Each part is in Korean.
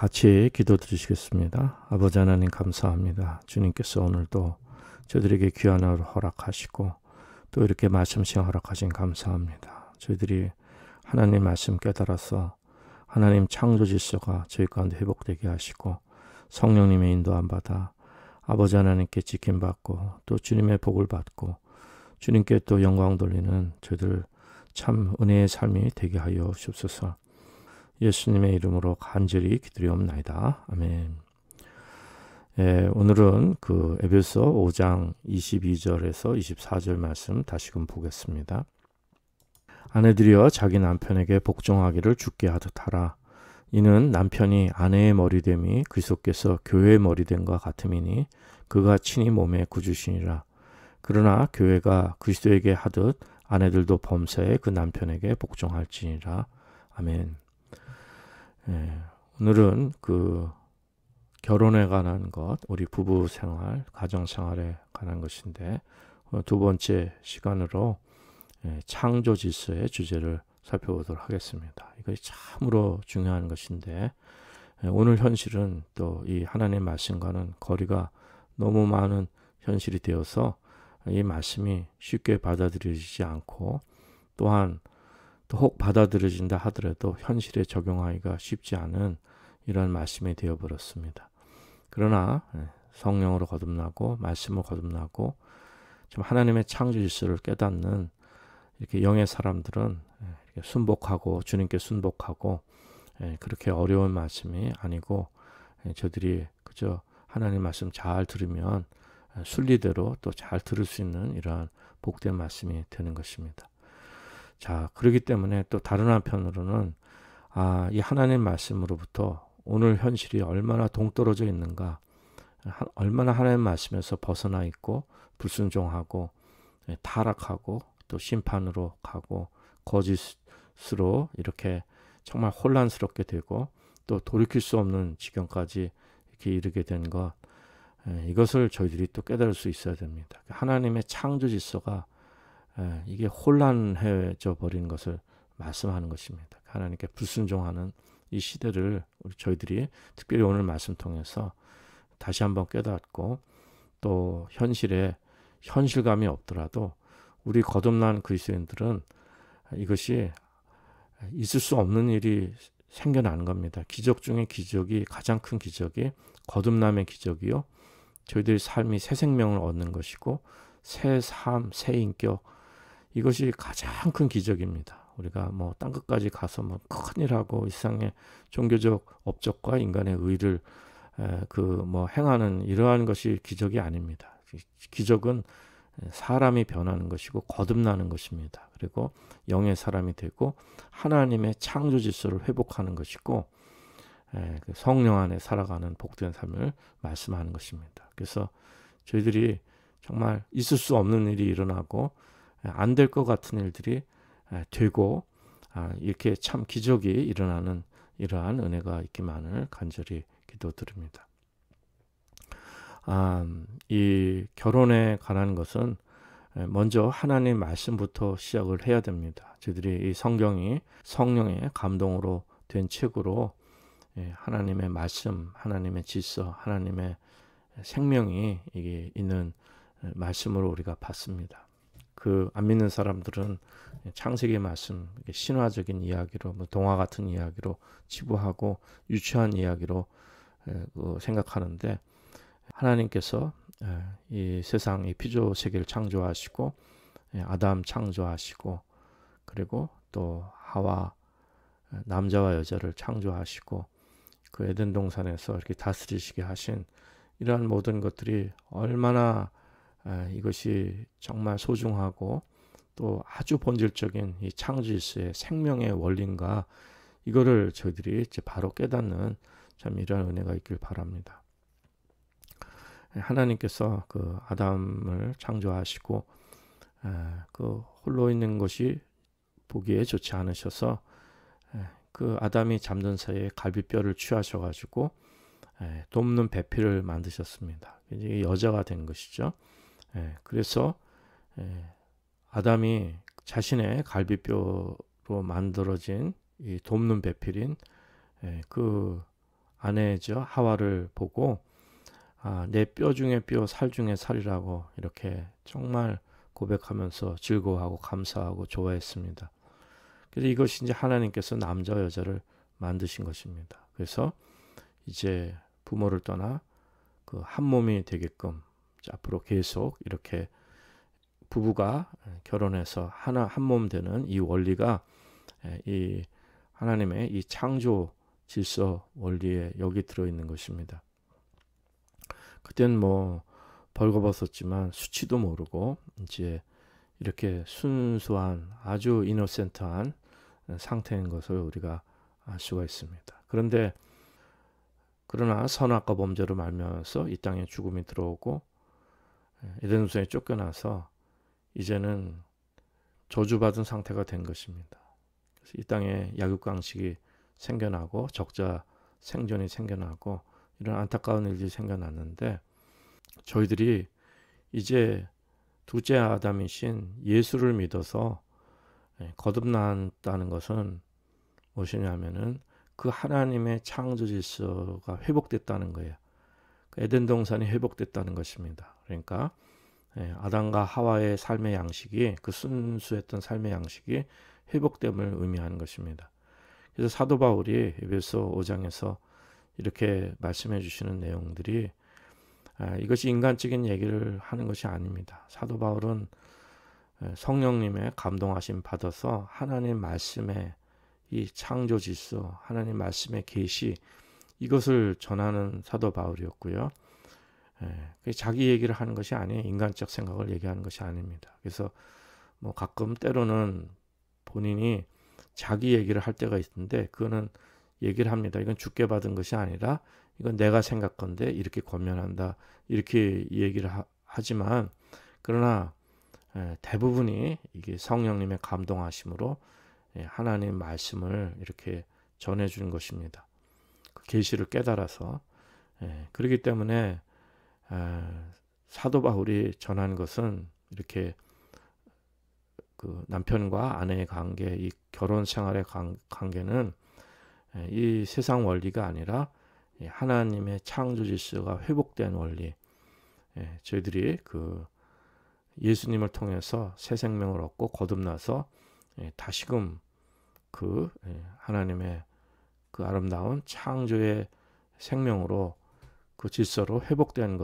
같이 기도 드리시겠습니다. 아버지 하나님 감사합니다. 주님께서 오늘도 저희들에게 귀한 하루 허락하시고 또 이렇게 말씀 시간 허락하신 감사합니다. 저희들이 하나님 말씀 깨달아서 하나님 창조 질서가 저희 가운데 회복되게 하시고 성령님의 인도함 받아 아버지 하나님께 지킴받고 또 주님의 복을 받고 주님께 또 영광 돌리는 저희들 참 은혜의 삶이 되게 하여 주옵소서. 예수님의 이름으로 간절히 기도리옵나이다. 아멘. 오늘은 그 에베소 5장 22절에서 24절 말씀 다시금 보겠습니다. 아내들이여 자기 남편에게 복종하기를 주께 하듯 하라. 이는 남편이 아내의 머리됨이 그리스도께서 교회의 머리됨과 같음이니 그가 친히 몸의 구주시니라. 그러나 교회가 그리스도에게 하듯 아내들도 범사에 그 남편에게 복종할지니라. 아멘. 오늘은 그 결혼에 관한 것, 우리 부부 생활, 가정 생활에 관한 것인데 두 번째 시간으로 창조 질서의 주제를 살펴보도록 하겠습니다. 이것이 참으로 중요한 것인데 오늘 현실은 또 이 하나님의 말씀과는 거리가 너무 많은 현실이 되어서 이 말씀이 쉽게 받아들여지지 않고 또한 또 혹 받아들여진다 하더라도 현실에 적용하기가 쉽지 않은 이런 말씀이 되어버렸습니다. 그러나 성령으로 거듭나고 말씀으로 거듭나고 좀 하나님의 창조 질서를 깨닫는 이렇게 영의 사람들은 이렇게 순복하고 주님께 순복하고 그렇게 어려운 말씀이 아니고 저들이 그저 하나님 말씀 잘 들으면 순리대로 또 잘 들을 수 있는 이러한 복된 말씀이 되는 것입니다. 자, 그렇기 때문에 또 다른 한편으로는 이 하나님 말씀으로부터 오늘 현실이 얼마나 동떨어져 있는가, 얼마나 하나님 말씀에서 벗어나 있고 불순종하고 타락하고 또 심판으로 가고 거짓으로 이렇게 정말 혼란스럽게 되고 또 돌이킬 수 없는 지경까지 이렇게 이르게 된 것, 이것을 저희들이 또 깨달을 수 있어야 됩니다. 하나님의 창조 질서가 이게 혼란해져 버린 것을 말씀하는 것입니다. 하나님께 불순종하는 이 시대를 저희들이 특별히 오늘 말씀 통해서 다시 한번 깨닫고 또 현실에 현실감이 없더라도 우리 거듭난 그리스도인들은 이것이 있을 수 없는 일이 생겨나는 겁니다. 기적 중에 기적이 가장 큰 기적이 거듭남의 기적이요. 저희들의 삶이 새 생명을 얻는 것이고 새 삶, 새 인격, 이것이 가장 큰 기적입니다. 우리가 뭐 땅 끝까지 가서 뭐 큰일하고 이 세상의 종교적 업적과 인간의 의를 뭐 행하는 이러한 것이 기적이 아닙니다. 기적은 사람이 변하는 것이고 거듭나는 것입니다. 그리고 영의 사람이 되고 하나님의 창조 질서를 회복하는 것이고 성령 안에 살아가는 복된 삶을 말씀하는 것입니다. 그래서 저희들이 정말 있을 수 없는 일이 일어나고 안 될 것 같은 일들이 되고 이렇게 참 기적이 일어나는 이러한 은혜가 있기만을 간절히 기도드립니다. 이 결혼에 관한 것은 먼저 하나님 말씀부터 시작을 해야 됩니다. 저희들이 이 성경이 성령의 감동으로 된 책으로 하나님의 말씀, 하나님의 질서, 하나님의 생명이 이게 있는 말씀으로 우리가 봤습니다. 그 안 믿는 사람들은 창세기 말씀, 신화적인 이야기로, 뭐 동화 같은 이야기로 치부하고 유치한 이야기로 생각하는데 하나님께서 이 세상 이 피조 세계를 창조하시고 아담 창조하시고 그리고 또 하와 남자와 여자를 창조하시고 그 에덴 동산에서 이렇게 다스리시게 하신 이러한 모든 것들이 얼마나 이것이 정말 소중하고 또 아주 본질적인 이 창조 질서의 생명의 원리인가, 이거를 저희들이 이제 바로 깨닫는 참 이러한 은혜가 있길 바랍니다. 하나님께서 그 아담을 창조하시고 그 홀로 있는 것이 보기에 좋지 않으셔서 그 아담이 잠든 사이에 갈비뼈를 취하셔가지고 돕는 배필을 만드셨습니다. 이제 여자가 된 것이죠. 그래서 아담이 자신의 갈비뼈로 만들어진 이 돕는 배필인 그 아내죠 하와를 보고 내 뼈 중에 뼈, 살 중에 살이라고 이렇게 정말 고백하면서 즐거워하고 감사하고 좋아했습니다. 그래서 이것이 이제 하나님께서 남자와 여자를 만드신 것입니다. 그래서 이제 부모를 떠나 그 한 몸이 되게끔 앞으로 계속 이렇게 부부가 결혼해서 하나 한 몸 되는 이 원리가 이 하나님의 이 창조 질서 원리에 여기 들어있는 것입니다. 그땐 뭐 벌거벗었지만 수치도 모르고 이제 이렇게 순수한 아주 이노센트한 상태인 것을 우리가 알 수가 있습니다. 그러나 선악과 범죄로 말미암아서 이 땅에 죽음이 들어오고 에덴 동산에 쫓겨나서 이제는 저주받은 상태가 된 것입니다. 그래서 이 땅에 약육강식이 생겨나고 적자 생존이 생겨나고 이런 안타까운 일들이 생겨났는데 저희들이 이제 둘째 아담이신 예수를 믿어서 거듭났다는 것은 무엇이냐면은 그 하나님의 창조 질서가 회복됐다는 거예요. 에덴 동산이 회복됐다는 것입니다. 그러니까 아담과 하와의 삶의 양식이 그 순수했던 삶의 양식이 회복됨을 의미하는 것입니다. 그래서 사도 바울이 에베소 5장에서 이렇게 말씀해 주시는 내용들이 이것이 인간적인 얘기를 하는 것이 아닙니다. 사도 바울은 성령님의 감동하심 받아서 하나님 말씀의 이 창조 질서, 하나님 말씀의 계시 이것을 전하는 사도 바울이었고요. 자기 얘기를 하는 것이 아니에요. 인간적 생각을 얘기하는 것이 아닙니다. 그래서 뭐 가끔 때로는 본인이 자기 얘기를 할 때가 있는데 그거는 얘기를 합니다. 이건 주께 받은 것이 아니라 이건 내가 생각건데 이렇게 권면한다. 이렇게 얘기를 하지만 그러나 대부분이 이게 성령님의 감동하심으로 하나님 말씀을 이렇게 전해주는 것입니다. 그 계시를 깨달아서 그렇기 때문에 사도 바울이 전한 것은 이렇게 그 남편과 아내의 관계, 이 결혼 생활의 관계는 이 세상 원리가 아니라 하나님의 창조 질서가 회복된 원리. 저희들이 그 예수님을 통해서 새 생명을 얻고 거듭나서 다시금 그 하나님의 그 아름다운 창조의 생명으로 그 질서로 회복된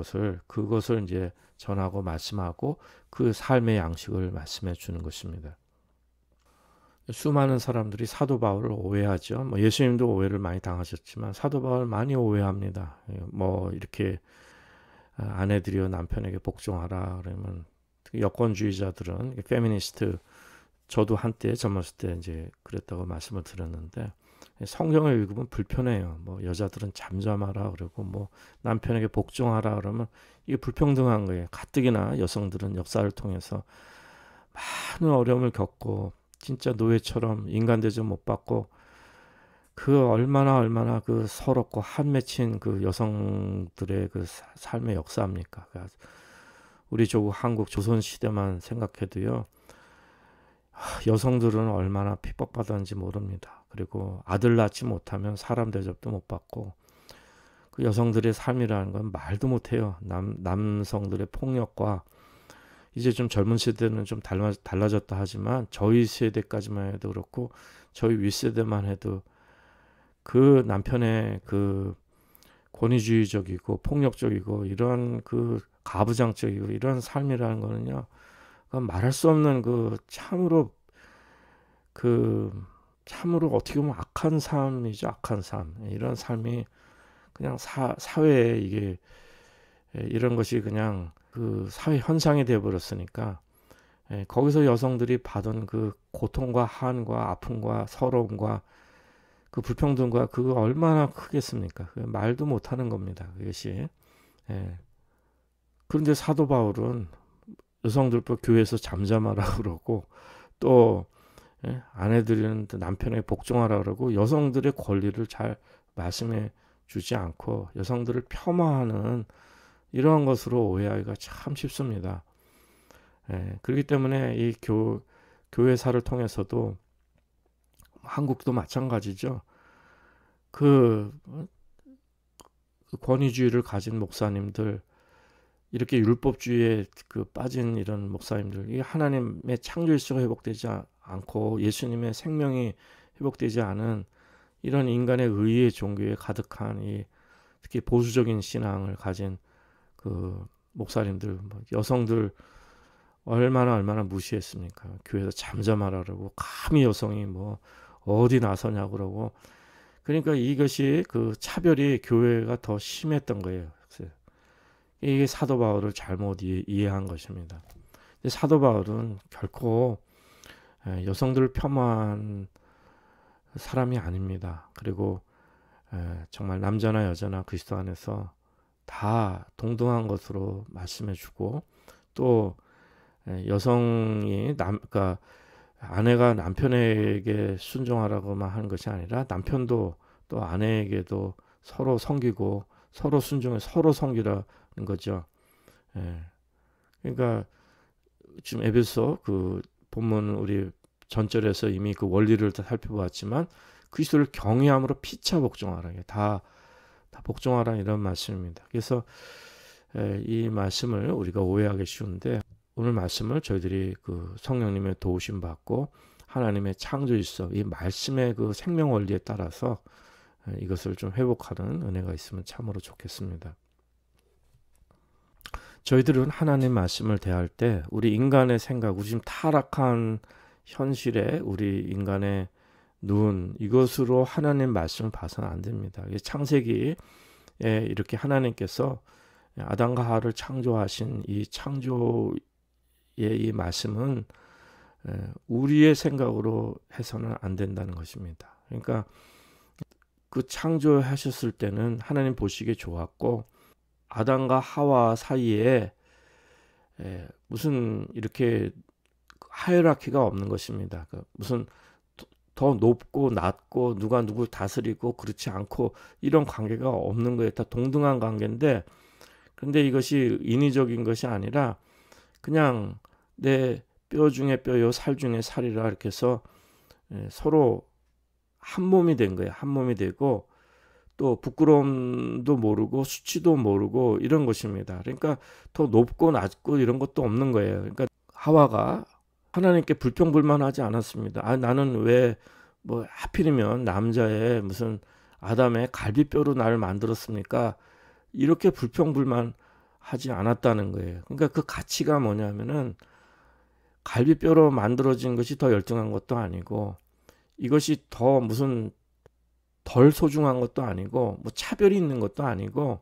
그것을 이제 전하고 말씀하고 그 삶의 양식을 말씀해 주는 것입니다. 수많은 사람들이 사도 바울을 오해하죠. 뭐 예수님도 오해를 많이 당하셨지만 사도 바울 많이 오해합니다. 뭐 이렇게 아내들이여 남편에게 복종하라 그러면 여권주의자들은 페미니스트 저도 한때 젊었을 때 이제 그랬다고 말씀을 드렸는데 성경을 읽으면 불편해요. 뭐 여자들은 잠잠하라 그러고 뭐 남편에게 복종하라 그러면 이게 불평등한 거예요. 가뜩이나 여성들은 역사를 통해서 많은 어려움을 겪고 진짜 노예처럼 인간 대접 못 받고 그 얼마나 그 서럽고 한 맺힌 그 여성들의 그 삶의 역사입니까? 우리 조국 한국 조선 시대만 생각해도요. 여성들은 얼마나 핍박받았는지 모릅니다. 그리고 아들 낳지 못하면 사람 대접도 못 받고 그 여성들의 삶이라는 건 말도 못해요. 남성들의 폭력과 이제 좀 젊은 세대는 좀 달라졌다 하지만 저희 세대까지만 해도 그렇고 저희 윗세대만 해도 그 남편의 그 권위주의적이고 폭력적이고 이런 그 가부장적이고 이런 삶이라는 거는요. 말할 수 없는 참으로 어떻게 보면 악한 삶이죠. 악한 삶. 이런 삶이 그냥 사회에 이게 이런 것이 그냥 그 사회 현상이 되어 버렸으니까 거기서 여성들이 받은 그 고통과 한과 아픔과 서러움과 그 불평등과 그거 얼마나 크겠습니까? 말도 못하는 겁니다. 그것이. 그런데 사도 바울은 여성들도 교회에서 잠잠하라 그러고 또 아내들은 남편에게 복종하라 그러고 여성들의 권리를 잘 말씀해 주지 않고 여성들을 폄하하는 이러한 것으로 오해하기가 참 쉽습니다. 그렇기 때문에 이 교회사를 통해서도 한국도 마찬가지죠. 권위주의를 가진 목사님들, 이렇게 율법주의에 빠진 이런 목사님들, 이 하나님의 창조일수가 회복되지 않고 예수님의 생명이 회복되지 않은 이런 인간의 의의 종교에 가득한 이 특히 보수적인 신앙을 가진 그 목사님들, 여성들 얼마나 무시했습니까? 교회에서 잠잠하라고 감히 여성이 어디 나서냐고 그러고. 그러니까 이것이 그 차별이 교회가 더 심했던 거예요. 이게 사도 바울을 잘못 이해한 것입니다. 근데 사도 바울은 결코 여성들을 폄하한 사람이 아닙니다. 그리고 정말 남자나 여자나 그리스도 안에서 다 동등한 것으로 말씀해주고, 또 여성이 그러니까 아내가 남편에게 순종하라고만 하는 것이 아니라 남편도 또 아내에게도 서로 섬기고 서로 순종해 서로 섬기라는 거죠. 그러니까 지금 에베소 그 본문 우리 전절에서 이미 그 원리를 다 살펴보았지만 그리스도를 경외함으로 피차 복종하라. 다 복종하라 이런 말씀입니다. 그래서 이 말씀을 우리가 오해하기 쉬운데, 오늘 말씀을 저희들이 그 성령님의 도우심 받고 하나님의 창조일서 이 말씀의 그 생명 원리에 따라서 이것을 좀 회복하는 은혜가 있으면 참으로 좋겠습니다. 저희들은 하나님 말씀을 대할 때 우리 인간의 생각, 우리 지금 타락한 현실에 우리 인간의 눈, 이것으로 하나님 말씀을 봐서는 안 됩니다. 창세기에 이렇게 하나님께서 아담과 하와를 창조하신 이 창조의 이 말씀은 우리의 생각으로 해서는 안 된다는 것입니다. 그러니까 그 창조하셨을 때는 하나님 보시기에 좋았고, 아담과 하와 사이에 무슨 이렇게 하이라키가 없는 것입니다. 무슨 더 높고 낮고 누가 누굴 다스리고 그렇지 않고 이런 관계가 없는 거예요. 다 동등한 관계인데, 근데 이것이 인위적인 것이 아니라 그냥 내 뼈 중에 뼈요 살 중에 살이라 이렇게 해서 서로 한 몸이 된 거예요. 한 몸이 되고 또 부끄러움도 모르고 수치도 모르고 이런 것입니다. 그러니까 더 높고 낮고 이런 것도 없는 거예요. 그러니까 하와가 하나님께 불평불만하지 않았습니다. 나는 왜 하필이면 남자의 무슨 아담의 갈비뼈로 나를 만들었습니까? 이렇게 불평불만하지 않았다는 거예요. 그러니까 그 가치가 뭐냐면은 갈비뼈로 만들어진 것이 더 열등한 것도 아니고, 이것이 더 무슨 덜 소중한 것도 아니고, 차별이 있는 것도 아니고,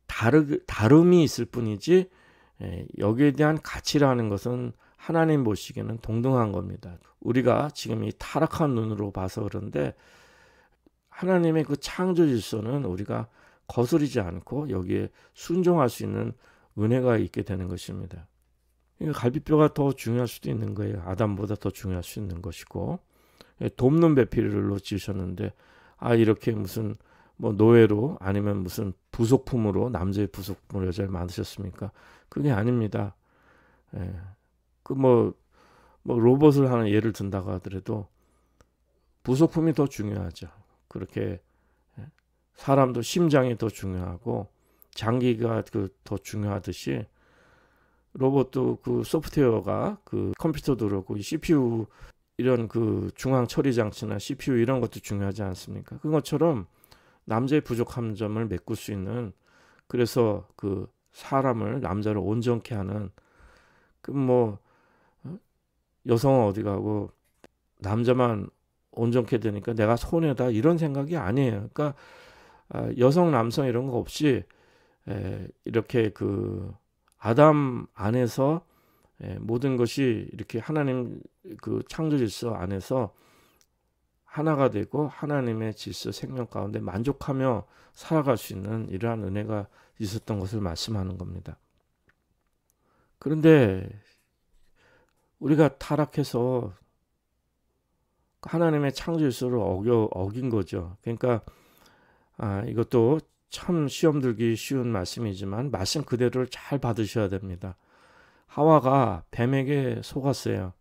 다름이 있을 뿐이지, 여기에 대한 가치라는 것은 하나님 보시기에는 동등한 겁니다. 우리가 지금 이 타락한 눈으로 봐서 그런데, 하나님의 그 창조 질서는 우리가 거스르지 않고 여기에 순종할 수 있는 은혜가 있게 되는 것입니다. 갈비뼈가 더 중요할 수도 있는 거예요. 아담보다 더 중요할 수 있는 것이고, 돕는 배필로 지으셨는데 이렇게 무슨 노예로 아니면 무슨 부속품으로, 남자의 부속품으로 여자를 만드셨습니까? 그게 아닙니다. 로봇을 하는 예를 든다고 하더라도 부속품이 더 중요하죠. 그렇게 사람도 심장이 더 중요하고 장기가 더 중요하듯이 로봇도 그 소프트웨어가 그 컴퓨터도 그렇고 CPU 이런 그 중앙 처리 장치나 CPU 이런 것도 중요하지 않습니까? 그것처럼 남자의 부족한 점을 메꿀 수 있는, 그래서 그 사람을 남자를 온전케 하는 여성은 어디 가고 남자만 온전케 되니까 내가 손해다 이런 생각이 아니에요. 그러니까 여성 남성 이런 거 없이 이렇게 그 아담 안에서 모든 것이 이렇게 하나님 그 창조 질서 안에서 하나가 되고 하나님의 질서 생명 가운데 만족하며 살아갈 수 있는 이러한 은혜가 있었던 것을 말씀하는 겁니다. 그런데 우리가 타락해서 하나님의 창조 질서를 어긴 거죠. 그러니까 이것도 참 시험 들기 쉬운 말씀이지만 말씀 그대로를 잘 받으셔야 됩니다. 하와가 뱀에게 속았어요.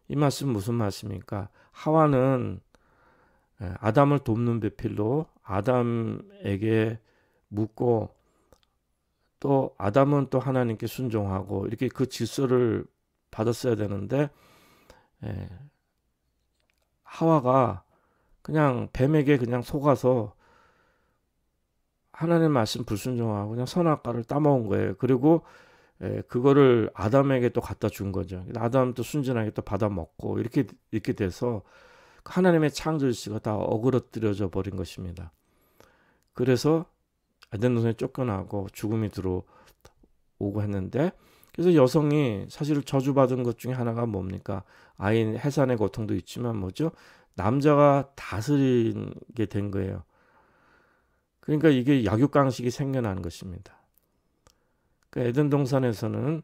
이 말씀 무슨 말씀입니까? 하와는 아담을 돕는 배필로 아담에게 묻고 또 아담은 또 하나님께 순종하고 이렇게 그 질서를 받았어야 되는데 하와가 그냥 뱀에게 그냥 속아서 하나님 말씀 불순종하고 그냥 선악과를 따먹은 거예요. 그리고 그거를 아담에게 또 갖다 준 거죠. 아담도 순진하게 또 받아 먹고 이렇게 돼서 하나님의 창조주가 다 어그러뜨려져 버린 것입니다. 그래서 에덴 동산에 쫓겨나고 죽음이 들어오고 했는데, 그래서 여성이 사실 저주받은 것 중에 하나가 뭡니까? 아인 해산의 고통도 있지만 뭐죠? 남자가 다스리게 된 거예요. 그러니까 이게 약육강식이 생겨나는 것입니다. 그러니까 에덴 동산에서는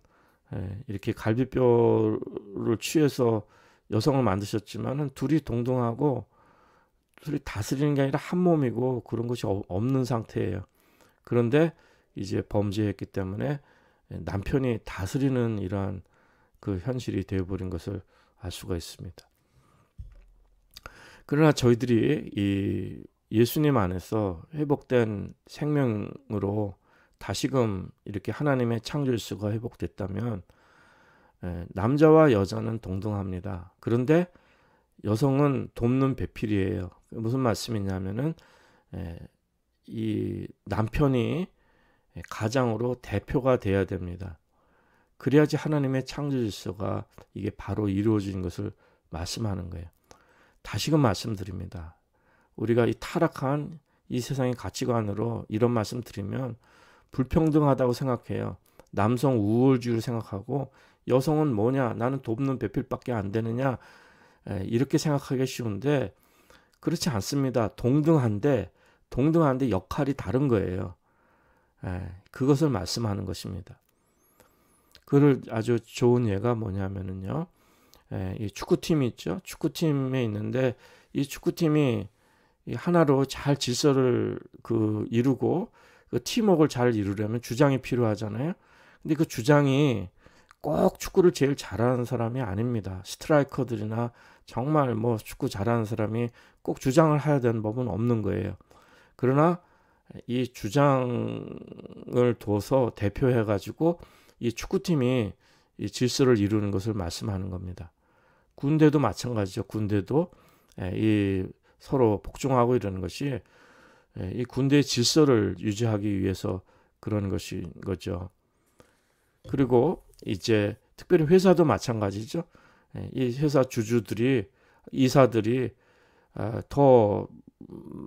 이렇게 갈비뼈를 취해서 여성을 만드셨지만은 둘이 동등하고 둘이 다스리는 게 아니라 한 몸이고 그런 것이 없는 상태예요. 그런데 이제 범죄했기 때문에 남편이 다스리는 이러한 그 현실이 되어버린 것을 알 수가 있습니다. 그러나 저희들이 이 예수님 안에서 회복된 생명으로 다시금 이렇게 하나님의 창조일수가 회복됐다면 남자와 여자는 동등합니다. 그런데 여성은 돕는 배필이에요. 무슨 말씀이냐면은 이 남편이 가장으로 대표가 돼야 됩니다. 그래야지 하나님의 창조 질서가 이게 바로 이루어지는 것을 말씀하는 거예요. 다시금 말씀드립니다. 우리가 이 타락한 이 세상의 가치관으로 이런 말씀 드리면 불평등하다고 생각해요. 남성 우월주의를 생각하고 여성은 뭐냐? 나는 돕는 배필밖에 안 되느냐? 이렇게 생각하기 쉬운데 그렇지 않습니다. 동등한데 역할이 다른 거예요. 그것을 말씀하는 것입니다. 그걸 아주 좋은 예가 뭐냐면은요. 이 축구팀이 있죠. 축구팀에 있는데 이 축구팀이 하나로 잘 질서를 이루고 그 팀워크를 잘 이루려면 주장이 필요하잖아요. 근데 그 주장이 꼭 축구를 제일 잘하는 사람이 아닙니다. 스트라이커들이나 정말 뭐 축구 잘하는 사람이 꼭 주장을 해야 되는 법은 없는 거예요. 그러나 이 주장을 둬서 대표해가지고 이 축구팀이 이 질서를 이루는 것을 말씀하는 겁니다. 군대도 마찬가지죠. 군대도 이 서로 복종하고 이러는 것이 이 군대의 질서를 유지하기 위해서 그런 것인 거죠. 그리고 이제 특별히 회사도 마찬가지죠. 이 회사 주주들이 이사들이 더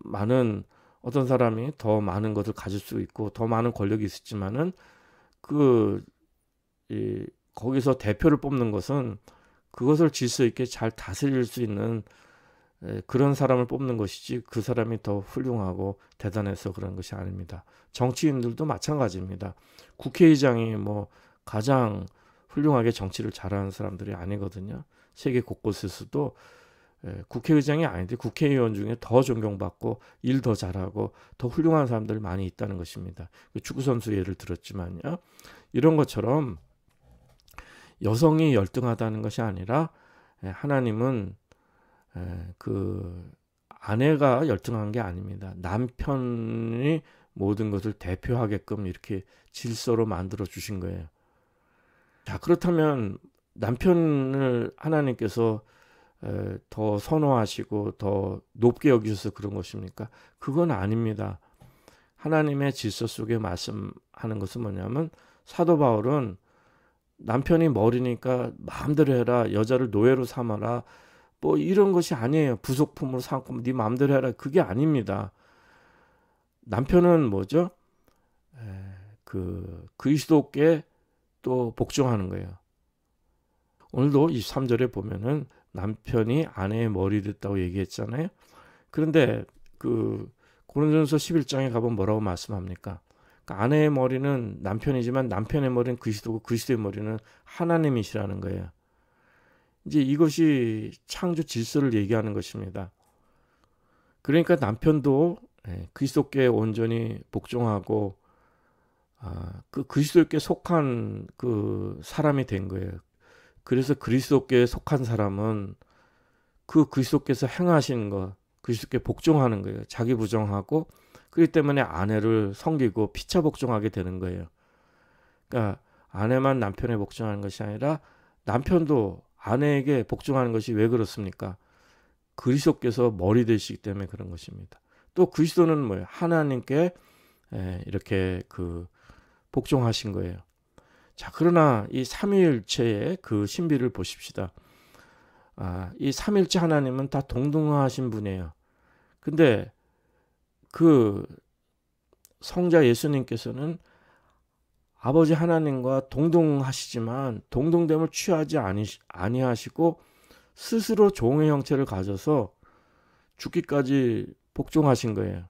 많은 어떤 사람이 더 많은 것을 가질 수 있고 더 많은 권력이 있었지만은 거기서 대표를 뽑는 것은 그것을 질서 있게 잘 다스릴 수 있는 그런 사람을 뽑는 것이지 그 사람이 더 훌륭하고 대단해서 그런 것이 아닙니다. 정치인들도 마찬가지입니다. 국회의장이 뭐 가장 훌륭하게 정치를 잘하는 사람들이 아니거든요. 세계 곳곳에서도 국회의장이 아닌데 국회의원 중에 더 존경받고 일 더 잘하고 더 훌륭한 사람들 많이 있다는 것입니다. 축구선수 예를 들었지만요. 이런 것처럼 여성이 열등하다는 것이 아니라 하나님은 그 아내가 열등한 게 아닙니다. 남편이 모든 것을 대표하게끔 이렇게 질서로 만들어 주신 거예요. 자, 그렇다면 남편을 하나님께서 더 선호하시고 더 높게 여기셔서 그런 것입니까? 그건 아닙니다. 하나님의 질서 속에 말씀하는 것은 뭐냐면 사도 바울은 남편이 머리니까 마음대로 해라, 여자를 노예로 삼아라, 뭐 이런 것이 아니에요. 부속품으로 삼고 네 마음대로 해라, 그게 아닙니다. 남편은 뭐죠? 그리스도께 또 복종하는 거예요. 오늘도 23절에 보면은 남편이 아내의 머리 됐다고 얘기했잖아요. 그런데 고린도전서 11장에 가보면 뭐라고 말씀합니까? 그러니까 아내의 머리는 남편이지만 남편의 머리는 그리스도고 그리스도의 머리는 하나님이시라는 거예요. 이제 이것이 창조 질서를 얘기하는 것입니다. 그러니까 남편도 그리스도께 온전히 복종하고 그 그리스도께 속한 그 사람이 된 거예요. 그래서 그리스도께 속한 사람은 그 그리스도께서 행하신 것, 그리스도께 복종하는 거예요. 자기 부정하고 그렇기 때문에 아내를 섬기고 피차 복종하게 되는 거예요. 그러니까 아내만 남편에 복종하는 것이 아니라 남편도 아내에게 복종하는 것이 왜 그렇습니까? 그리스도께서 머리 되시기 때문에 그런 것입니다. 또 그리스도는 뭐예요? 하나님께 이렇게 그 복종하신 거예요. 자, 그러나 이 삼위일체의 그 신비를 보십시다. 이 삼위일체 하나님은 다 동등하신 분이에요. 근데 그 성자 예수님께서는 아버지 하나님과 동등하시지만 동등됨을 취하지 아니하시고 스스로 종의 형체를 가져서 죽기까지 복종하신 거예요.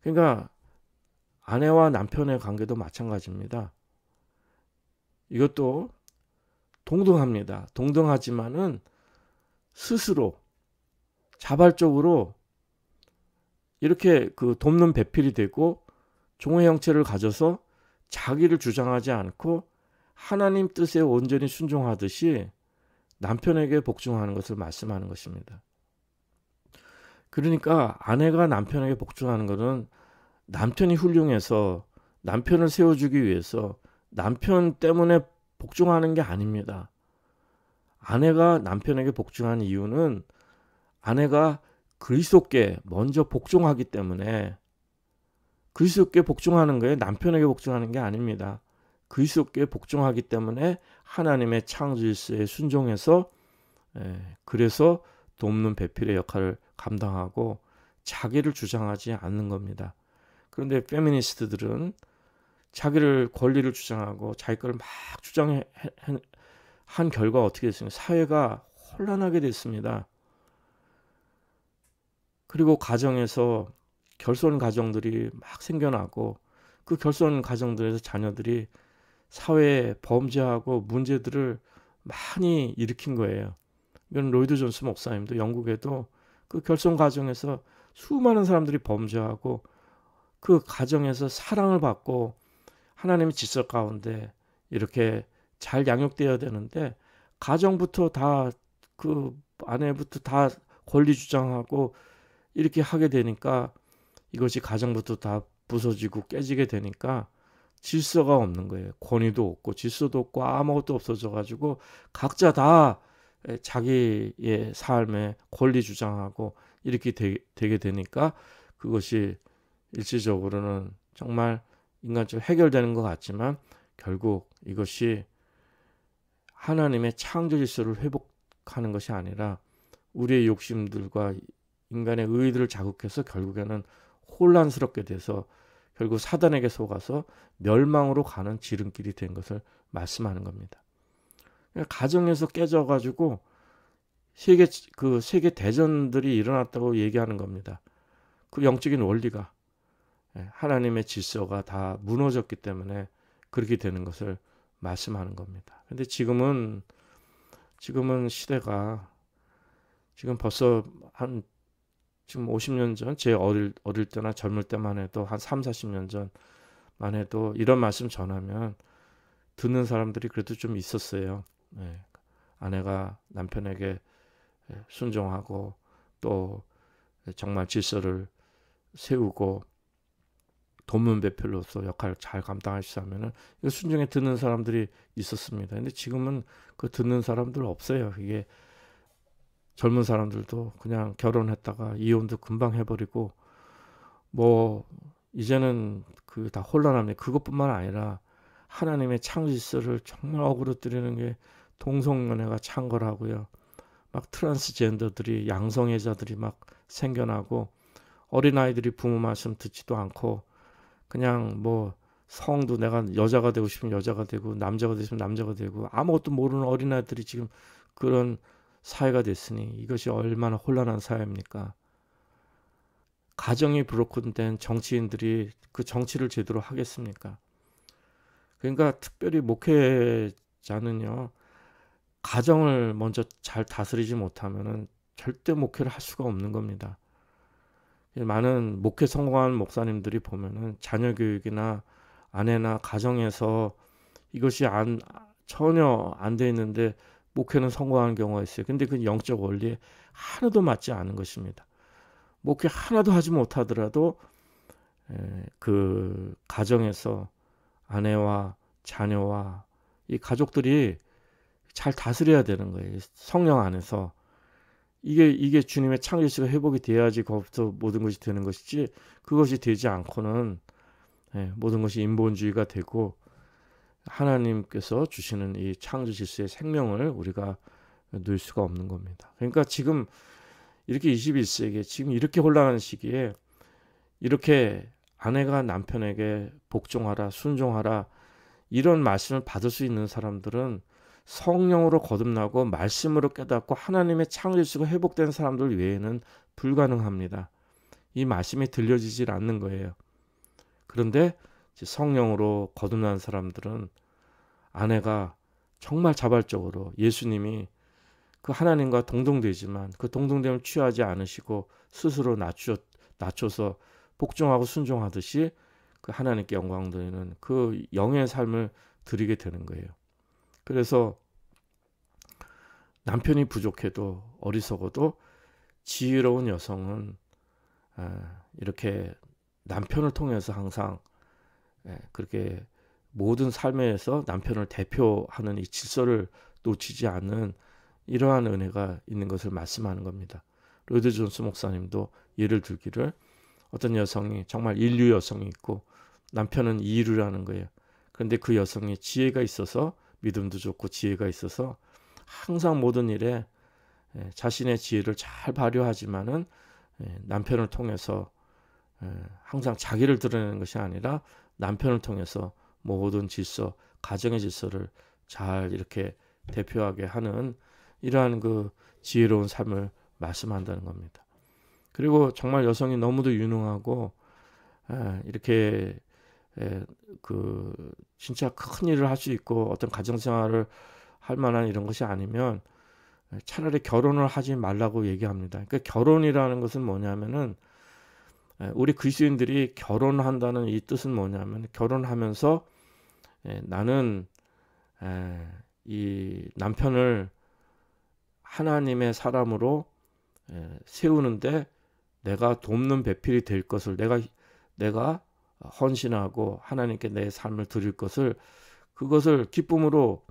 그러니까 아내와 남편의 관계도 마찬가지입니다. 이것도 동등합니다. 동등하지만은 스스로 자발적으로 이렇게 그 돕는 배필이 되고 종의 형체를 가져서 자기를 주장하지 않고 하나님 뜻에 온전히 순종하듯이 남편에게 복종하는 것을 말씀하는 것입니다. 그러니까 아내가 남편에게 복종하는 것은 남편이 훌륭해서 남편을 세워주기 위해서 남편 때문에 복종하는 게 아닙니다. 아내가 남편에게 복종하는 이유는 아내가 그리스도께 먼저 복종하기 때문에 그리스도께 복종하는 거예요. 남편에게 복종하는 게 아닙니다. 그리스도께 복종하기 때문에 하나님의 창조 질서에 순종해서 그래서 돕는 배필의 역할을 감당하고 자기를 주장하지 않는 겁니다. 그런데 페미니스트들은 자기를 권리를 주장하고 자기 거를 막 주장한 결과 어떻게 됐습니까? 사회가 혼란하게 됐습니다. 그리고 가정에서 결손 가정들이 막 생겨나고 그 결손 가정들에서 자녀들이 사회에 범죄하고 문제들을 많이 일으킨 거예요. 이건 로이드 존스 목사님도 영국에도 그 결손 가정에서 수많은 사람들이 범죄하고 그 가정에서 사랑을 받고 하나님의 질서 가운데 이렇게 잘 양육되어야 되는데 가정부터 다 그 아내부터 다 권리 주장하고 이렇게 하게 되니까 이것이 가정부터 다 부서지고 깨지게 되니까 질서가 없는 거예요. 권위도 없고 질서도 없고 아무것도 없어져 가지고 각자 다 자기의 삶에 권리 주장하고 이렇게 되게 되니까 그것이 일시적으로는 정말 인간적으로 해결되는 것 같지만 결국 이것이 하나님의 창조 질서를 회복하는 것이 아니라 우리의 욕심들과 인간의 의의들을 자극해서 결국에는 혼란스럽게 돼서 결국 사단에게 속아서 멸망으로 가는 지름길이 된 것을 말씀하는 겁니다. 가정에서 깨져가지고 세계 대전들이 일어났다고 얘기하는 겁니다. 그 영적인 원리가 하나님의 질서가 다 무너졌기 때문에 그렇게 되는 것을 말씀하는 겁니다. 근데 지금은 시대가 지금 벌써 지금 50년 전, 제 어릴 때나 젊을 때만 해도 한 3, 40년 전만 해도 이런 말씀 전하면 듣는 사람들이 그래도 좀 있었어요. 아내가 남편에게 순종하고 또 정말 질서를 세우고 돕는 배필로서 역할을 잘 감당하시자면은 순종에 듣는 사람들이 있었습니다. 근데 지금은 그 듣는 사람들 없어요. 이게 젊은 사람들도 그냥 결혼했다가 이혼도 금방 해버리고 뭐 이제는 그 다 혼란합니다. 그것뿐만 아니라 하나님의 창조질서를 정말 어그러뜨리는 게 동성연애가 창궐하고요. 막 트랜스젠더들이 양성애자들이 막 생겨나고 어린아이들이 부모 말씀 듣지도 않고 그냥 뭐 성도 내가 여자가 되고 싶으면 여자가 되고 남자가 되고 싶으면 남자가 되고 아무것도 모르는 어린아이들이 지금 그런 사회가 됐으니 이것이 얼마나 혼란한 사회입니까? 가정이 브로큰된 정치인들이 그 정치를 제대로 하겠습니까? 그러니까 특별히 목회자는요. 가정을 먼저 잘 다스리지 못하면은 절대 목회를 할 수가 없는 겁니다. 많은 목회 성공한 목사님들이 보면은 자녀 교육이나 아내나 가정에서 이것이 전혀 안 돼 있는데 목회는 성공하는 경우가 있어요. 근데 그 영적 원리에 하나도 맞지 않은 것입니다. 목회 하나도 하지 못하더라도 그 가정에서 아내와 자녀와 이 가족들이 잘 다스려야 되는 거예요. 성령 안에서. 이게 주님의 창조시가 회복이 돼야지 거기서 모든 것이 되는 것이지, 그것이 되지 않고는 모든 것이 인본주의가 되고 하나님께서 주시는 이 창조 질서의 생명을 우리가 누릴 수가 없는 겁니다. 그러니까 지금 이렇게 21세기에 지금 이렇게 혼란한 시기에 이렇게 아내가 남편에게 복종하라, 순종하라, 이런 말씀을 받을 수 있는 사람들은 성령으로 거듭나고 말씀으로 깨닫고 하나님의 창조 질서가 회복된 사람들 외에는 불가능합니다. 이 말씀이 들려지질 않는 거예요. 그런데 성령으로 거듭난 사람들은 아내가 정말 자발적으로, 예수님이 그 하나님과 동등되지만 그 동등됨을 취하지 않으시고 스스로 낮춰서 복종하고 순종하듯이 그 하나님께 영광 드리는 그 영의 삶을 드리게 되는 거예요. 그래서 남편이 부족해도 어리석어도 지혜로운 여성은 이렇게 남편을 통해서 항상 그렇게 모든 삶에서 남편을 대표하는 이 질서를 놓치지 않는 이러한 은혜가 있는 것을 말씀하는 겁니다. 로이드 존스 목사님도 예를 들기를, 어떤 여성이 정말 인류 여성이 있고 남편은 이루라는 거예요. 그런데 그 여성이 지혜가 있어서, 믿음도 좋고 지혜가 있어서 항상 모든 일에 자신의 지혜를 잘 발휘하지만은 남편을 통해서 항상 자기를 드러내는 것이 아니라 남편을 통해서 모든 질서, 가정의 질서를 잘 이렇게 대표하게 하는 이러한 그 지혜로운 삶을 말씀한다는 겁니다. 그리고 정말 여성이 너무도 유능하고 이렇게 그 진짜 큰 일을 할 수 있고 어떤 가정생활을 할 만한 이런 것이 아니면 차라리 결혼을 하지 말라고 얘기합니다. 그러니까 결혼이라는 것은 뭐냐면은, 우리 그리스도인들이 결혼한다는 이 뜻은 뭐냐면, 결혼하면서 나는 이 남편을 하나님의 사람으로 세우는데 내가 돕는 배필이 될 것을, 내가 헌신하고 하나님께 내 삶을 드릴 것을, 그것을 기쁨으로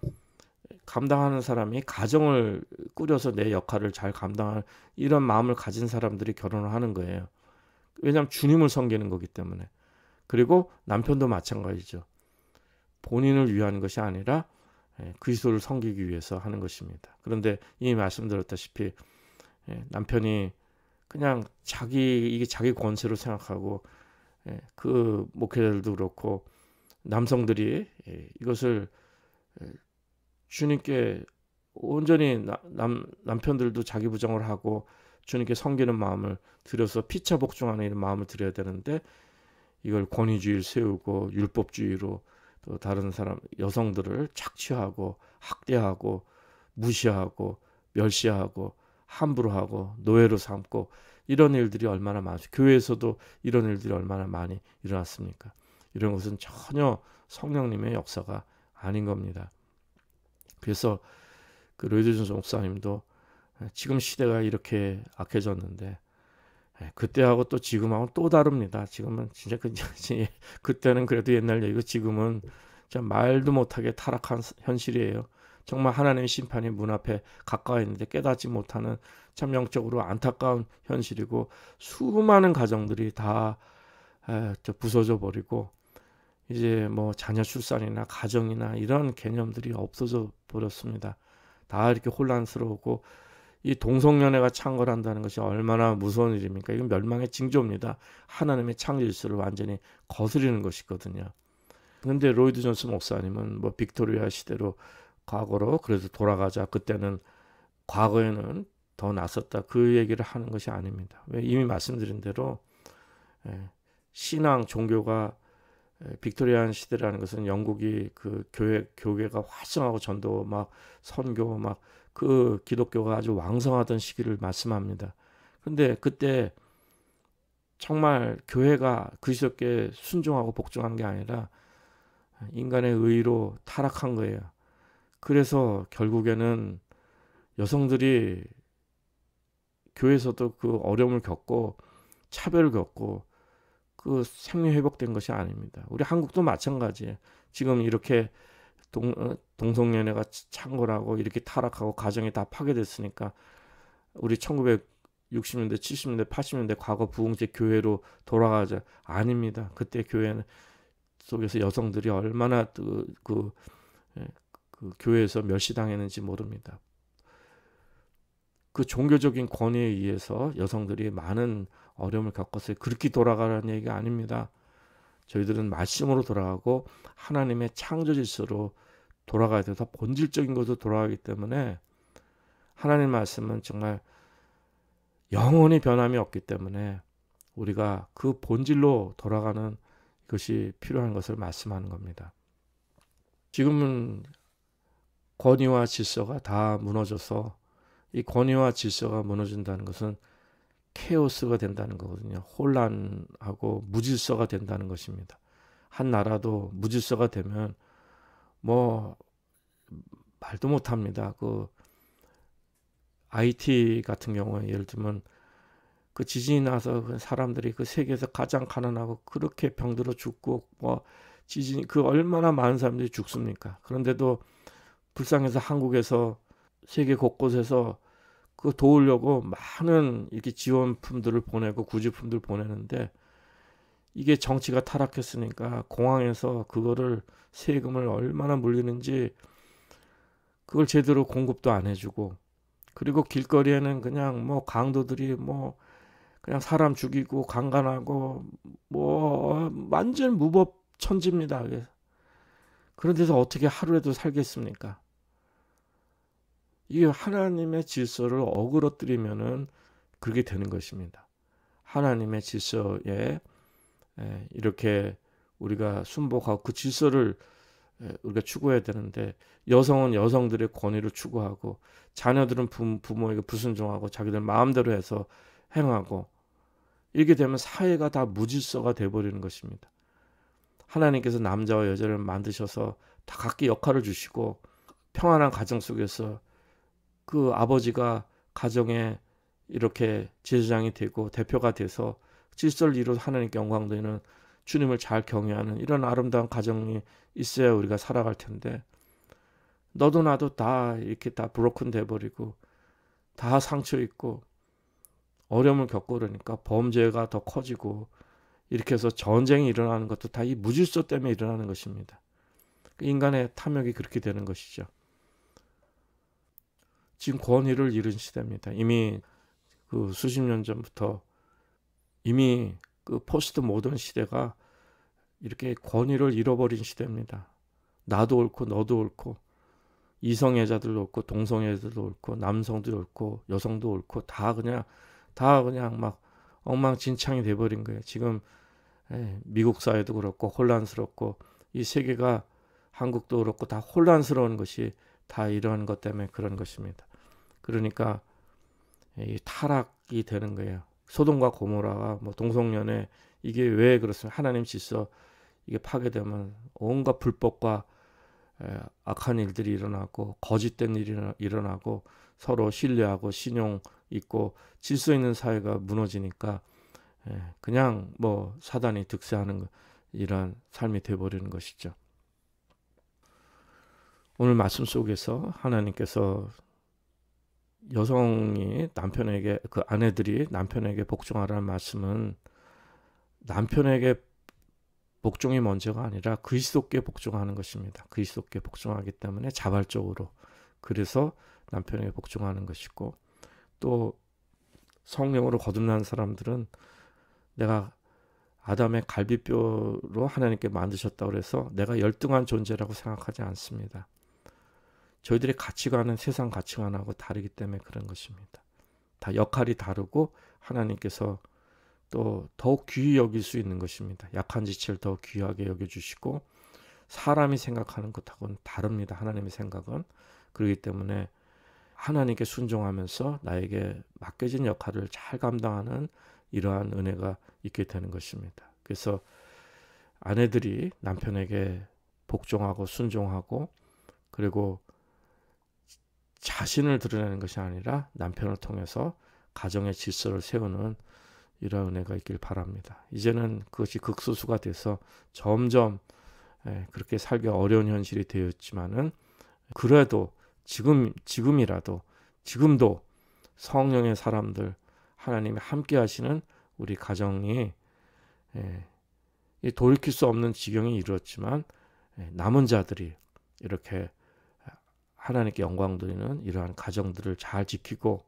감당하는 사람이, 가정을 꾸려서 내 역할을 잘 감당할 이런 마음을 가진 사람들이 결혼을 하는 거예요. 왜냐하면 주님을 섬기는 거기 때문에. 그리고 남편도 마찬가지죠. 본인을 위한 것이 아니라 그리스도를 섬기기 위해서 하는 것입니다. 그런데 이미 말씀드렸다시피 남편이 그냥 이게 자기 권세로 생각하고, 그 목회자들도 그렇고 남성들이 이것을 주님께 온전히 남편들도 자기 부정을 하고 주님께 섬기는 마음을 들여서 피차 복종하는 이런 마음을 들여야 되는데, 이걸 권위주의를 세우고 율법주의로 또 다른 사람 여성들을 착취하고 학대하고 무시하고 멸시하고 함부로 하고 노예로 삼고, 이런 일들이 얼마나 많죠. 교회에서도 이런 일들이 얼마나 많이 일어났습니까? 이런 것은 전혀 성령님의 역사가 아닌 겁니다. 그래서 그 로이드 존스 목사님도 지금 시대가 이렇게 악해졌는데 그때하고 또 지금하고 또 다릅니다. 지금은 진짜 그때는 그래도 옛날 얘기고 지금은 진짜 말도 못하게 타락한 현실이에요. 정말 하나님의 심판이 문 앞에 가까이 있는데 깨닫지 못하는 참 영적으로 안타까운 현실이고, 수많은 가정들이 다 부서져 버리고 이제 뭐 자녀 출산이나 가정이나 이런 개념들이 없어져 버렸습니다. 다 이렇게 혼란스러우고, 이 동성연애가 창궐한다는 것이 얼마나 무서운 일입니까? 이건 멸망의 징조입니다. 하나님의 창조 질서를 완전히 거스르는 것이거든요. 그런데 로이드 존스 목사님은 뭐 빅토리아 시대로 과거로 그래도 돌아가자, 그때는 과거에는 더 낫었다, 그 얘기를 하는 것이 아닙니다. 왜? 이미 말씀드린 대로 신앙 종교가 빅토리안 시대라는 것은 영국이 그 교회가 활성하고 전도 막 선교 막 그 기독교가 아주 왕성하던 시기를 말씀합니다. 그런데 그때 정말 교회가 그리스도께 순종하고 복종한 게 아니라 인간의 의로 타락한 거예요. 그래서 결국에는 여성들이 교회에서도 그 어려움을 겪고 차별을 겪고 그 생리 회복된 것이 아닙니다. 우리 한국도 마찬가지예요. 지금 이렇게 동성연애가 창궐하고 이렇게 타락하고 가정이 다 파괴됐으니까 우리 1960년대, 70년대, 80년대 과거 부흥제 교회로 돌아가자. 아닙니다. 그때 교회는 속에서 여성들이 얼마나 그 교회에서 멸시당했는지 모릅니다. 그 종교적인 권위에 의해서 여성들이 많은 어려움을 겪었어요. 그렇게 돌아가라는 얘기가 아닙니다. 저희들은 말씀으로 돌아가고 하나님의 창조 질서로 돌아가야 돼서 본질적인 것으로 돌아가기 때문에 하나님 말씀은 정말 영원히 변함이 없기 때문에 우리가 그 본질로 돌아가는 것이 필요한 것을 말씀하는 겁니다. 지금은 권위와 질서가 다 무너져서 이 권위와 질서가 무너진다는 것은 케오스가 된다는 거거든요. 혼란하고 무질서가 된다는 것입니다. 한 나라도 무질서가 되면 뭐 말도 못합니다. 그 IT 같은 경우에 예를 들면 그 지진이 나서 그 사람들이 그 세계에서 가장 가난하고 그렇게 병들어 죽고 뭐 지진이 그 얼마나 많은 사람들이 죽습니까? 그런데도 불쌍해서 한국에서 세계 곳곳에서 그 도우려고 많은 이렇게 지원품들을 보내고 구제품들 보내는데 이게 정치가 타락했으니까 공항에서 그거를 세금을 얼마나 물리는지 그걸 제대로 공급도 안 해주고 그리고 길거리에는 그냥 뭐 강도들이 뭐 그냥 사람 죽이고 강간하고 뭐 완전 무법천지입니다. 그런 데서 어떻게 하루라도 살겠습니까? 이게 하나님의 질서를 어그러뜨리면은 그렇게 되는 것입니다. 하나님의 질서에 이렇게 우리가 순복하고 그 질서를 우리가 추구해야 되는데 여성은 여성들의 권위를 추구하고 자녀들은 부모에게 불순종하고 자기들 마음대로 해서 행하고 이렇게 되면 사회가 다 무질서가 돼버리는 것입니다. 하나님께서 남자와 여자를 만드셔서 다 각기 역할을 주시고 평안한 가정 속에서 그 아버지가 가정에 이렇게 제사장이 되고 대표가 돼서 질서를 이루어 하나님께 영광 되는 주님을 잘 경외하는 이런 아름다운 가정이 있어야 우리가 살아갈 텐데 너도 나도 다 이렇게 다 브로큰 돼버리고 다 상처 있고 어려움을 겪고 그러니까 범죄가 더 커지고 이렇게 해서 전쟁이 일어나는 것도 다 이 무질서 때문에 일어나는 것입니다. 인간의 탐욕이 그렇게 되는 것이죠. 지금 권위를 잃은 시대입니다. 이미 그 수십 년 전부터 이미 그 포스트 모던 시대가 이렇게 권위를 잃어버린 시대입니다. 나도 옳고 너도 옳고 이성애자들도 옳고 동성애자들도 옳고 남성도 옳고 여성도 옳고 다 그냥 막 엉망진창이 돼버린 거예요. 지금 미국 사회도 그렇고 혼란스럽고 이 세계가 한국도 그렇고 다 혼란스러운 것이 다 이러한 것 때문에 그런 것입니다. 그러니까 이 타락이 되는 거예요. 소돔과 고모라가 뭐 동성연애 이게 왜 그렇습니까? 하나님 질서 이게 파괴되면 온갖 불법과 악한 일들이 일어나고 거짓된 일이 일어나고 서로 신뢰하고 신용 있고 질서 있는 사회가 무너지니까 그냥 뭐 사단이 득세하는 이러한 삶이 되어버리는 것이죠. 오늘 말씀 속에서 하나님께서 여성이 남편에게 그 아내들이 남편에게 복종하라는 말씀은 남편에게 복종이 먼저가 아니라 그리스도께 복종하는 것입니다. 그리스도께 복종하기 때문에 자발적으로 그래서 남편에게 복종하는 것이고 또 성령으로 거듭난 사람들은 내가 아담의 갈비뼈로 하나님께 만드셨다고 해서 내가 열등한 존재라고 생각하지 않습니다. 저희들의 가치관은 세상 가치관하고 다르기 때문에 그런 것입니다. 다 역할이 다르고 하나님께서 또 더욱 귀히 여길 수 있는 것입니다. 약한 지체를 더 귀하게 여겨주시고 사람이 생각하는 것하고는 다릅니다. 하나님의 생각은. 그렇기 때문에 하나님께 순종하면서 나에게 맡겨진 역할을 잘 감당하는 이러한 은혜가 있게 되는 것입니다. 그래서 아내들이 남편에게 복종하고 순종하고 그리고 자신을 드러내는 것이 아니라 남편을 통해서 가정의 질서를 세우는 이러한 은혜가 있길 바랍니다. 이제는 그것이 극소수가 돼서 점점 그렇게 살기 어려운 현실이 되었지만은 그래도 지금이라도 지금도 성령의 사람들 하나님이 함께 하시는 우리 가정이 돌이킬 수 없는 지경이 이루었지만 남은 자들이 이렇게 하나님께 영광 돌리는 이러한 가정들을 잘 지키고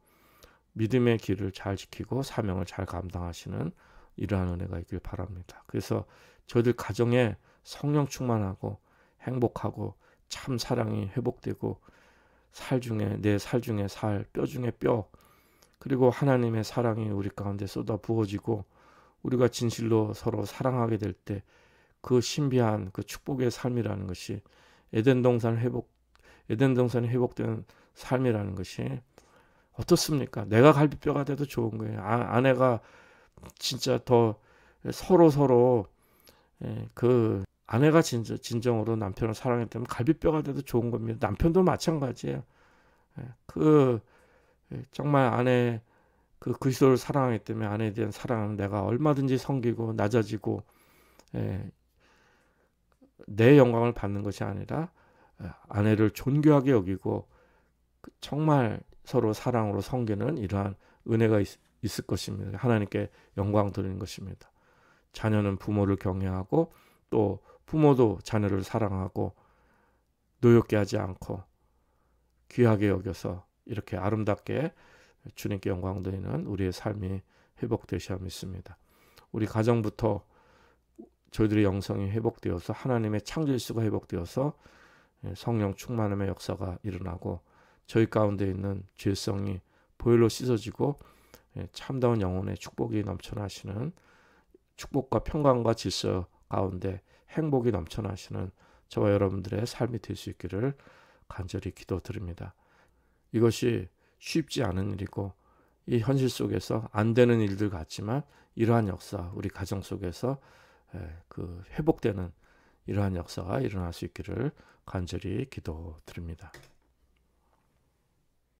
믿음의 길을 잘 지키고 사명을 잘 감당하시는 이러한 은혜가 있길 바랍니다. 그래서 저희들 가정에 성령 충만하고 행복하고 참 사랑이 회복되고 내 살 중에 살, 뼈 중에 뼈, 그리고 하나님의 사랑이 우리 가운데 쏟아 부어지고 우리가 진실로 서로 사랑하게 될 때 그 신비한 그 축복의 삶이라는 것이 에덴 동산이 회복되는 삶이라는 것이 어떻습니까? 내가 갈비뼈가 돼도 좋은 거예요. 아내가 진짜 더 서로 그 아내가 진정으로 남편을 사랑했다면 갈비뼈가 돼도 좋은 겁니다. 남편도 마찬가지예요. 정말 아내 그리스도를 사랑하기 때문에 아내에 대한 사랑은 내가 얼마든지 섬기고 낮아지고 내 영광을 받는 것이 아니라 아내를 존귀하게 여기고 정말 서로 사랑으로 섬기는 이러한 은혜가 있을 것입니다. 하나님께 영광 드리는 것입니다. 자녀는 부모를 경외하고 또 부모도 자녀를 사랑하고 노엽게 하지 않고 귀하게 여겨서 이렇게 아름답게 주님께 영광 드리는 우리의 삶이 회복되셔야 믿습니다. 우리 가정부터 저희들의 영성이 회복되어서 하나님의 창조질서가 회복되어서 성령 충만함의 역사가 일어나고 저희 가운데 있는 죄성이 보혈로 씻어지고 참다운 영혼의 축복이 넘쳐나시는 축복과 평강과 질서 가운데 행복이 넘쳐나시는 저와 여러분들의 삶이 될 수 있기를 간절히 기도드립니다. 이것이 쉽지 않은 일이고 이 현실 속에서 안 되는 일들 같지만 이러한 역사 우리 가정 속에서 그 회복되는 이러한 역사가 일어날 수 있기를 간절히 기도드립니다.